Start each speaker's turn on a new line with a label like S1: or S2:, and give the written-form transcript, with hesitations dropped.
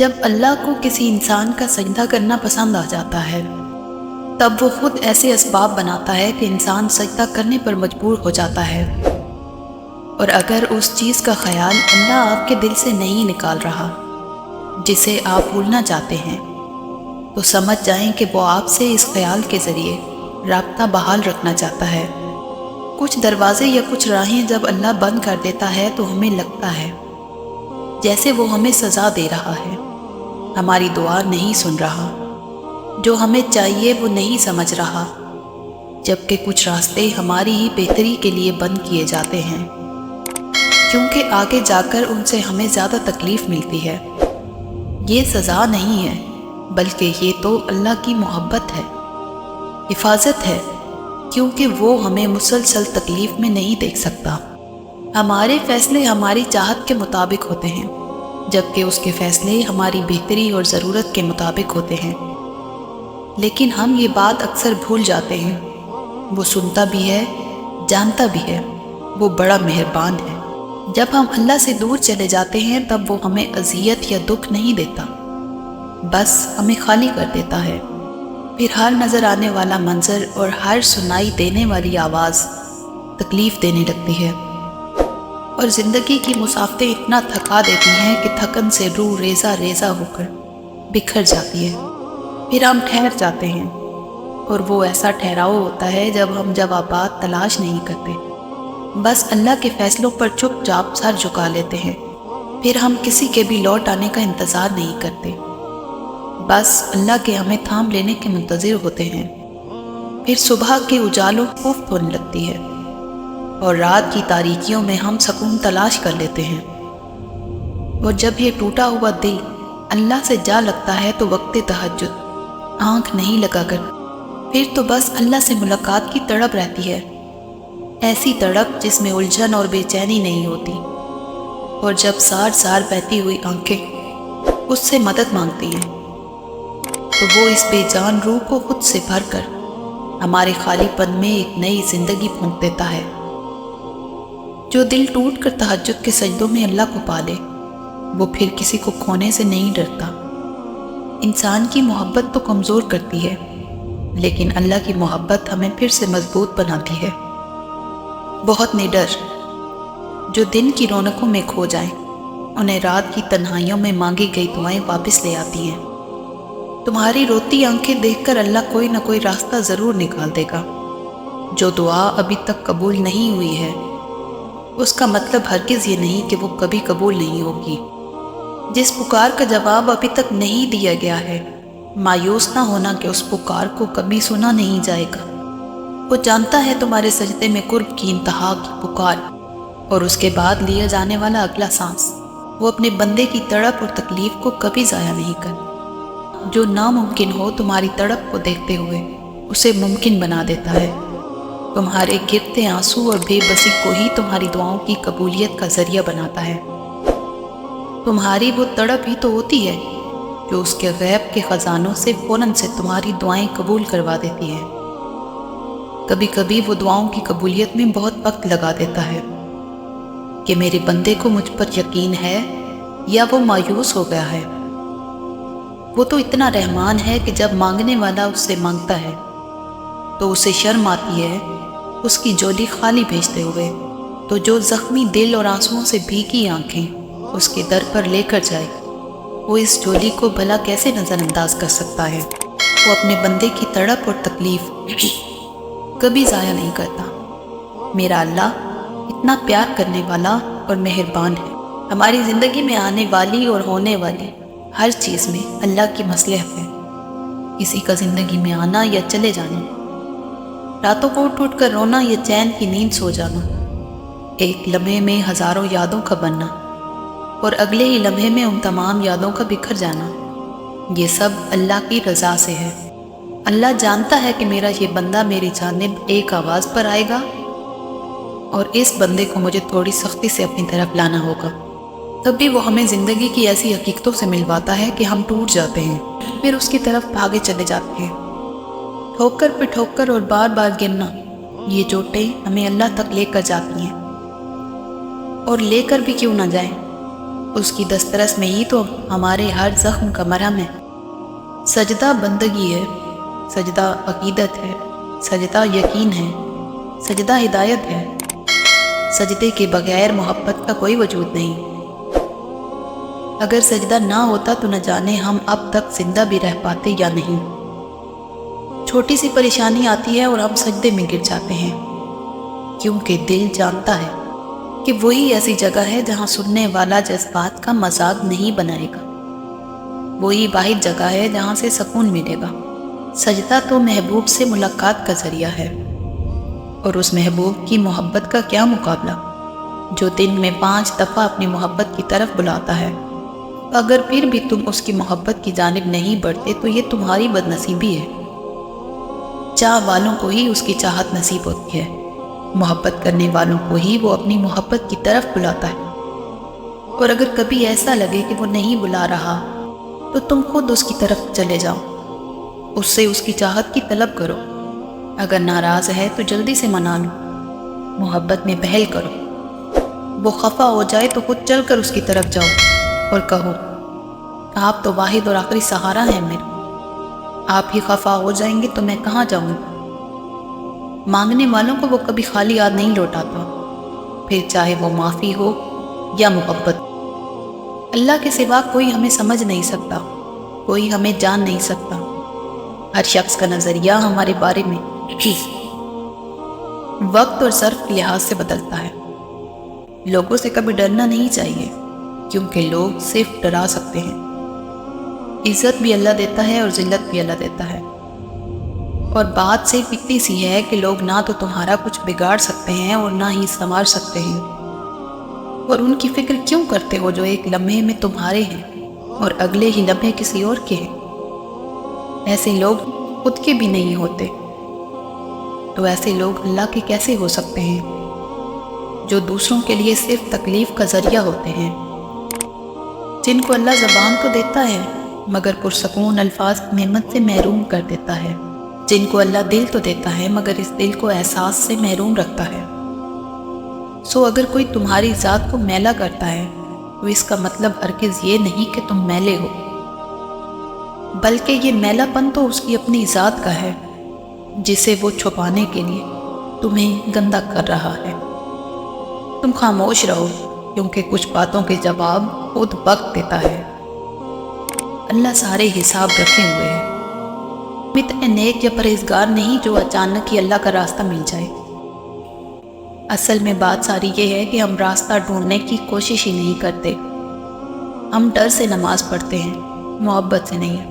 S1: جب اللہ کو کسی انسان کا سجدہ کرنا پسند آ جاتا ہے تب وہ خود ایسے اسباب بناتا ہے کہ انسان سجدہ کرنے پر مجبور ہو جاتا ہے، اور اگر اس چیز کا خیال اللہ آپ کے دل سے نہیں نکال رہا جسے آپ بھولنا چاہتے ہیں تو سمجھ جائیں کہ وہ آپ سے اس خیال کے ذریعے رابطہ بحال رکھنا چاہتا ہے۔ کچھ دروازے یا کچھ راہیں جب اللہ بند کر دیتا ہے تو ہمیں لگتا ہے جیسے وہ ہمیں سزا دے رہا ہے، ہماری دعا نہیں سن رہا، جو ہمیں چاہیے وہ نہیں سمجھ رہا، جبکہ کچھ راستے ہماری ہی بہتری کے لیے بند کیے جاتے ہیں، کیونکہ آگے جا کر ان سے ہمیں زیادہ تکلیف ملتی ہے۔ یہ سزا نہیں ہے، بلکہ یہ تو اللہ کی محبت ہے، حفاظت ہے، کیونکہ وہ ہمیں مسلسل تکلیف میں نہیں دیکھ سکتا۔ ہمارے فیصلے ہماری چاہت کے مطابق ہوتے ہیں، جبکہ اس کے فیصلے ہماری بہتری اور ضرورت کے مطابق ہوتے ہیں، لیکن ہم یہ بات اکثر بھول جاتے ہیں۔ وہ سنتا بھی ہے، جانتا بھی ہے، وہ بڑا مہربان ہے۔ جب ہم اللہ سے دور چلے جاتے ہیں تب وہ ہمیں اذیت یا دکھ نہیں دیتا، بس ہمیں خالی کر دیتا ہے۔ پھر ہر نظر آنے والا منظر اور ہر سنائی دینے والی آواز تکلیف دینے لگتی ہے، اور زندگی کی مسافتیں اتنا تھکا دیتی ہیں کہ تھکن سے روح ریزہ ریزہ ہو کر بکھر جاتی ہے۔ پھر ہم ٹھہر جاتے ہیں، اور وہ ایسا ٹھہراؤ ہوتا ہے جب ہم جوابات تلاش نہیں کرتے، بس اللہ کے فیصلوں پر چپ چاپ سر جھکا لیتے ہیں۔ پھر ہم کسی کے بھی لوٹ آنے کا انتظار نہیں کرتے، بس اللہ کے ہمیں تھام لینے کے منتظر ہوتے ہیں۔ پھر صبح کے اجالوں خفت ہونے لگتی ہے، اور رات کی تاریکیوں میں ہم سکون تلاش کر لیتے ہیں، اور جب یہ ٹوٹا ہوا دل اللہ سے جا لگتا ہے تو وقت تہجد آنکھ نہیں لگا کر پھر تو بس اللہ سے ملاقات کی تڑپ رہتی ہے، ایسی تڑپ جس میں الجھن اور بے چینی نہیں ہوتی، اور جب سار سار بہتی ہوئی آنکھیں اس سے مدد مانگتی ہیں تو وہ اس بے جان روح کو خود سے بھر کر ہمارے خالی پن میں ایک نئی زندگی پھونک دیتا ہے۔ جو دل ٹوٹ کر تہجد کے سجدوں میں اللہ کو پالے وہ پھر کسی کو کھونے سے نہیں ڈرتا۔ انسان کی محبت تو کمزور کرتی ہے، لیکن اللہ کی محبت ہمیں پھر سے مضبوط بناتی ہے۔ بہت نڈر جو دن کی رونقوں میں کھو جائیں، انہیں رات کی تنہائیوں میں مانگی گئی دعائیں واپس لے آتی ہیں۔ تمہاری روتی آنکھیں دیکھ کر اللہ کوئی نہ کوئی راستہ ضرور نکال دے گا۔ جو دعا ابھی تک قبول نہیں ہوئی ہے اس کا مطلب ہرگز یہ نہیں کہ وہ کبھی قبول نہیں ہوگی۔ جس پکار کا جواب ابھی تک نہیں دیا گیا ہے، مایوس نہ ہونا کہ اس پکار کو کبھی سنا نہیں جائے گا۔ وہ جانتا ہے تمہارے سجدے میں قرب کی انتہا کی پکار اور اس کے بعد لیا جانے والا اگلا سانس۔ وہ اپنے بندے کی تڑپ اور تکلیف کو کبھی ضائع نہیں کرتا۔ جو ناممکن ہو تمہاری تڑپ کو دیکھتے ہوئے اسے ممکن بنا دیتا ہے۔ تمہارے گرتے آنسو اور بے بسی کو ہی تمہاری دعاؤں کی قبولیت کا ذریعہ بناتا ہے۔ تمہاری وہ تڑپ ہی تو ہوتی ہے جو اس کے غیب کے خزانوں سے فوراً سے تمہاری دعائیں قبول کروا دیتی ہے۔ کبھی کبھی وہ دعاؤں کی قبولیت میں بہت وقت لگا دیتا ہے کہ میرے بندے کو مجھ پر یقین ہے یا وہ مایوس ہو گیا ہے۔ وہ تو اتنا رحمان ہے کہ جب مانگنے والا اس سے مانگتا ہے تو اسے شرم آتی ہے اس کی جولی خالی بھیجتے ہوئے، تو جو زخمی دل اور آنسوؤں سے بھیگی آنکھیں اس کے در پر لے کر جائے وہ اس جولی کو بھلا کیسے نظر انداز کر سکتا ہے۔ وہ اپنے بندے کی تڑپ اور تکلیف کبھی ضائع نہیں کرتا۔ میرا اللہ اتنا پیار کرنے والا اور مہربان ہے۔ ہماری زندگی میں آنے والی اور ہونے والی ہر چیز میں اللہ کی مصلحت ہے۔ کسی کا زندگی میں آنا یا چلے جانا، راتوں کو اٹھ اٹھ کر رونا یا چین کی نیند سو جانا، ایک لمحے میں ہزاروں یادوں کا بننا اور اگلے ہی لمحے میں ان تمام یادوں کا بکھر جانا، یہ سب اللہ کی رضا سے ہے۔ اللہ جانتا ہے کہ میرا یہ بندہ میری جانب ایک آواز پر آئے گا اور اس بندے کو مجھے تھوڑی سختی سے اپنی طرف لانا ہوگا۔ تب بھی وہ ہمیں زندگی کی ایسی حقیقتوں سے ملواتا ہے کہ ہم ٹوٹ جاتے ہیں، پھر اس کی طرف بھاگے چلے جاتے ہیں۔ ٹھوکر پہ ٹھوکر اور بار بار گرنا، یہ چوٹیں ہمیں اللہ تک لے کر جاتی ہیں، اور لے کر بھی کیوں نہ جائیں، اس کی دسترس میں ہی تو ہمارے ہر زخم کا مرہم ہے۔ سجدہ بندگی ہے، سجدہ عقیدت ہے، سجدہ یقین ہے، سجدہ ہدایت ہے۔ سجدے کے بغیر محبت کا کوئی وجود نہیں۔ اگر سجدہ نہ ہوتا تو نہ جانے ہم اب تک زندہ بھی رہ پاتے یا نہیں۔ چھوٹی سی پریشانی آتی ہے اور ہم سجدے میں گر جاتے ہیں، کیونکہ دل جانتا ہے کہ وہی ایسی جگہ ہے جہاں سننے والا جذبات کا مذاق نہیں بنائے گا، وہی واحد جگہ ہے جہاں سے سکون ملے گا۔ سجدہ تو محبوب سے ملاقات کا ذریعہ ہے، اور اس محبوب کی محبت کا کیا مقابلہ جو دن میں 5 دفعہ اپنی محبت کی طرف بلاتا ہے۔ اگر پھر بھی تم اس کی محبت کی جانب نہیں بڑھتے تو یہ تمہاری بدنصیبی ہے۔ چاہ والوں کو ہی اس کی چاہت نصیب ہوتی ہے، محبت کرنے والوں کو ہی وہ اپنی محبت کی طرف بلاتا ہے۔ اور اگر کبھی ایسا لگے کہ وہ نہیں بلا رہا تو تم خود اس کی طرف چلے جاؤ، اس سے اس کی چاہت کی طلب کرو۔ اگر ناراض ہے تو جلدی سے منا لو، محبت میں پہل کرو۔ وہ خفا ہو جائے تو خود چل کر اس کی طرف جاؤ اور کہو، آپ تو واحد اور آخری سہارا ہیں میرا، آپ ہی خفا ہو جائیں گے تو میں کہاں جاؤں؟ مانگنے والوں کو وہ کبھی خالی ہاتھ نہیں لوٹاتا، پھر چاہے وہ معافی ہو یا محبت۔ اللہ کے سوا کوئی ہمیں سمجھ نہیں سکتا، کوئی ہمیں جان نہیں سکتا۔ ہر شخص کا نظریہ ہمارے بارے میں وقت اور ظرف کے لحاظ سے بدلتا ہے۔ لوگوں سے کبھی ڈرنا نہیں چاہیے، کیونکہ لوگ صرف ڈرا سکتے ہیں۔ عزت بھی اللہ دیتا ہے اور ذلت بھی اللہ دیتا ہے، اور بات صرف اتنی سی ہے کہ لوگ نہ تو تمہارا کچھ بگاڑ سکتے ہیں اور نہ ہی سنوار سکتے ہیں، اور ان کی فکر کیوں کرتے ہو جو ایک لمحے میں تمہارے ہیں اور اگلے ہی لمحے کسی اور کے ہیں؟ ایسے لوگ خود کے بھی نہیں ہوتے، تو ایسے لوگ اللہ کے کیسے ہو سکتے ہیں جو دوسروں کے لیے صرف تکلیف کا ذریعہ ہوتے ہیں؟ جن کو اللہ زبان تو دیتا ہے مگر پرسکون الفاظ کی نعمت سے محروم کر دیتا ہے، جن کو اللہ دل تو دیتا ہے مگر اس دل کو احساس سے محروم رکھتا ہے۔ سو اگر کوئی تمہاری ذات کو میلا کرتا ہے تو اس کا مطلب ہرگز یہ نہیں کہ تم میلے ہو، بلکہ یہ میلا پن تو اس کی اپنی ذات کا ہے جسے وہ چھپانے کے لیے تمہیں گندا کر رہا ہے۔ تم خاموش رہو، کیونکہ کچھ باتوں کے جواب خود وقت دیتا ہے۔ اللہ سارے حساب رکھے ہوئے ہیں۔ اتنے نیک یا پرہیزگار نہیں جو اچانک ہی اللہ کا راستہ مل جائے۔ اصل میں بات ساری یہ ہے کہ ہم راستہ ڈھونڈنے کی کوشش ہی نہیں کرتے، ہم ڈر سے نماز پڑھتے ہیں، محبت سے نہیں۔